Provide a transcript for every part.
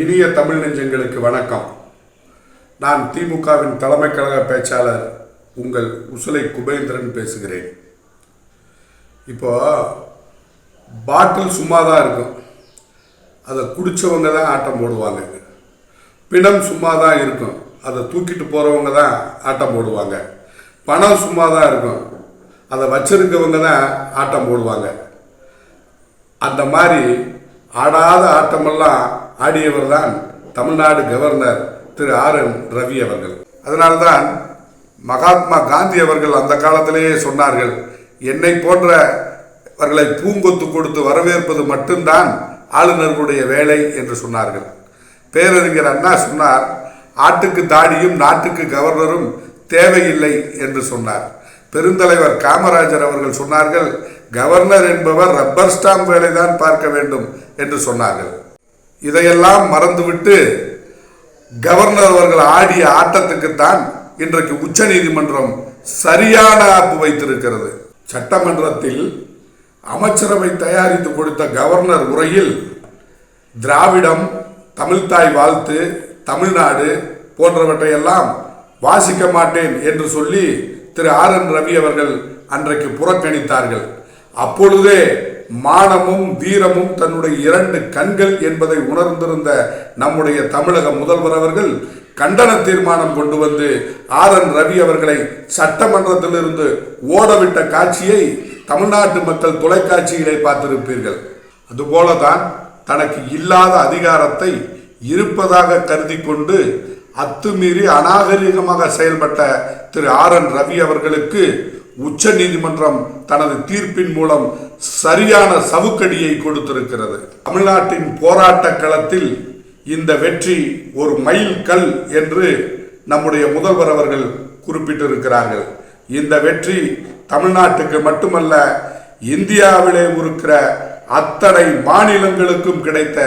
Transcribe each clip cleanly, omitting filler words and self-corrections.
இனிய தமிழ் நெஞ்சங்களுக்கு வணக்கம். நான் திமுகவின் தலைமை கழக பேச்சாளர் உங்கள் உசுலை குபேந்திரன் பேசுகிறேன். இப்போ பாட்டில் சும்மா தான் இருக்கும், அதை குடித்தவங்க தான் ஆட்டம் போடுவாங்க. பிணம் சும்மா தான் இருக்கும், அதை தூக்கிட்டு போகிறவங்க தான் ஆட்டம் போடுவாங்க. பணம் சும்மா தான் இருக்கும், அதை வச்சிருக்கவங்க தான் ஆட்டம் போடுவாங்க. அந்த மாதிரி ஆடாத ஆட்டமெல்லாம் ஆடியவர் தான் தமிழ்நாடு கவர்னர் திரு ஆர்.என். ரவி அவர்கள். அதனால்தான் மகாத்மா காந்தி அவர்கள் அந்த காலத்திலேயே சொன்னார்கள், என்னை போன்றவர்களை பூங்கொத்து கொடுத்து வரவேற்பது மட்டும்தான் ஆளுநர்களுடைய வேலை என்று சொன்னார்கள். பேரறிஞர் அண்ணா சொன்னார், ஆட்டுக்கு தாடியும் நாட்டுக்கு கவர்னரும் தேவையில்லை என்று சொன்னார். பெருந்தலைவர் காமராஜர் அவர்கள் சொன்னார்கள், கவர்னர் என்பவர் ரப்பர் ஸ்டாம்ப் வேலைதான் பார்க்க வேண்டும் என்று சொன்னார்கள். இதையெல்லாம் மறந்துவிட்டு கவர்னர் அவர்கள் ஆடிய ஆட்டத்துக்குத்தான் இன்றைக்கு உச்ச நீதிமன்றம் சரியான ஆப்பு வைத்திருக்கிறது. சட்டமன்றத்தில் அமைச்சரவை தயாரித்து கொடுத்த கவர்னர் உரையில் திராவிடம், தமிழ்தாய் வாழ்த்து, தமிழ்நாடு போன்றவற்றையெல்லாம் வாசிக்க மாட்டேன் என்று சொல்லி திரு ஆர்.என். ரவி அவர்கள் அன்றைக்கு புறக்கணித்தார்கள். அப்பொழுதே மானமும் வீரமும் தன்னுடைய இரண்டு கண்கள் என்பதை உணர்ந்திருந்த நம்முடைய தமிழக முதல்வர் அவர்கள் கண்டன தீர்மானம் கொண்டு வந்து ஆர்.என். ரவி அவர்களை சட்டமன்றத்திலிருந்து ஓடவிட்ட காட்சியை தமிழ்நாட்டு மக்கள் தொலைக்காட்சியிலே பார்த்திருப்பீர்கள். அதுபோலதான் தனக்கு இல்லாத அதிகாரத்தை இருப்பதாக கருதி கொண்டு அத்துமீறி அநாகரிகமாக செயல்பட்ட திரு ஆர்.என். ரவி அவர்களுக்கு உச்ச நீதிமன்றம் தனது தீர்ப்பின் மூலம் சரியான சவுக்கடியை கொடுத்திருக்கிறது. தமிழ்நாட்டின் போராட்ட களத்தில் இந்த வெற்றி ஒரு மைல் கல் என்று நம்முடைய முதல்வர் அவர்கள் குறிப்பிட்டிருக்கிறார்கள். இந்த வெற்றி தமிழ்நாட்டுக்கு மட்டுமல்ல, இந்தியாவிலே இருக்கிற அத்தனை மாநிலங்களுக்கும் கிடைத்த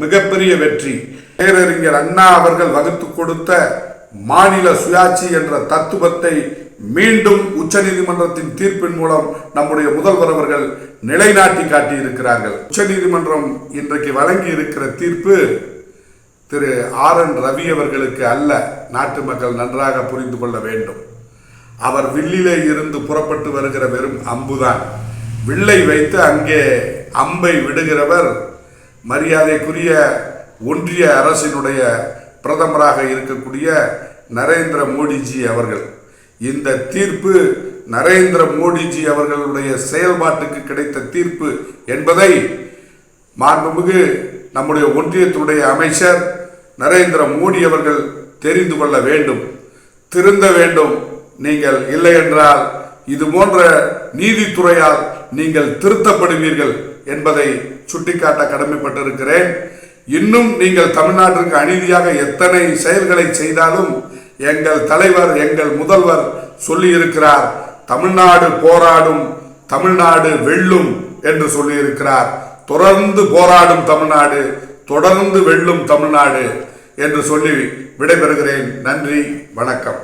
மிகப்பெரிய வெற்றி. பேரறிஞர் அண்ணா அவர்கள் வகுத்து கொடுத்த மாநில சுயாட்சி என்ற தத்துவத்தை மீண்டும் உச்ச நீதிமன்றத்தின் தீர்ப்பின் மூலம் நம்முடைய முதல்வர் அவர்கள் நிலைநாட்டி காட்டியிருக்கிறார்கள். உச்ச நீதிமன்றம் இன்றைக்கு வழங்கி இருக்கிற தீர்ப்பு திரு ஆர்.என். ரவி அவர்களுக்கு அல்ல. நாட்டு மக்கள் நன்றாக புரிந்து கொள்ள வேண்டும். அவர் வில்லிலே இருந்து புறப்பட்டு வருகிற வெறும் அம்புதான். வில்லை வைத்து அங்கே அம்பை விடுகிறவர் மரியாதைக்குரிய ஒன்றிய அரசினுடைய பிரதமராக இருக்கக்கூடிய நரேந்திர மோடிஜி அவர்கள். இந்த தீர்ப்பு நரேந்திர மோடிஜி அவர்களுடைய செயல்பாட்டுக்கு கிடைத்த தீர்ப்பு என்பதை மாண்புமிகு நம்முடைய ஒன்றியத்துடைய அமைச்சர் நரேந்திர மோடி அவர்கள் தெரிந்து கொள்ள வேண்டும், திருந்த வேண்டும். நீங்கள் இல்லை என்றால் இது போன்ற நீதித்துறையால் நீங்கள் திருத்தப்படுவீர்கள் என்பதை சுட்டிக்காட்ட கடமைப்பட்டிருக்கிறேன். இன்னும் நீங்கள் தமிழ்நாட்டிற்கு அநீதியாக எத்தனை செயல்களை செய்தாலும் எங்கள் தலைவர், எங்கள் முதல்வர் சொல்லியிருக்கிறார், தமிழ்நாடு போராடும், தமிழ்நாடு வெல்லும் என்று சொல்லியிருக்கிறார். தொடர்ந்து போராடும் தமிழ்நாடு, தொடர்ந்து வெல்லும் தமிழ்நாடு என்று சொல்லி விடைபெறுகிறேன். நன்றி, வணக்கம்.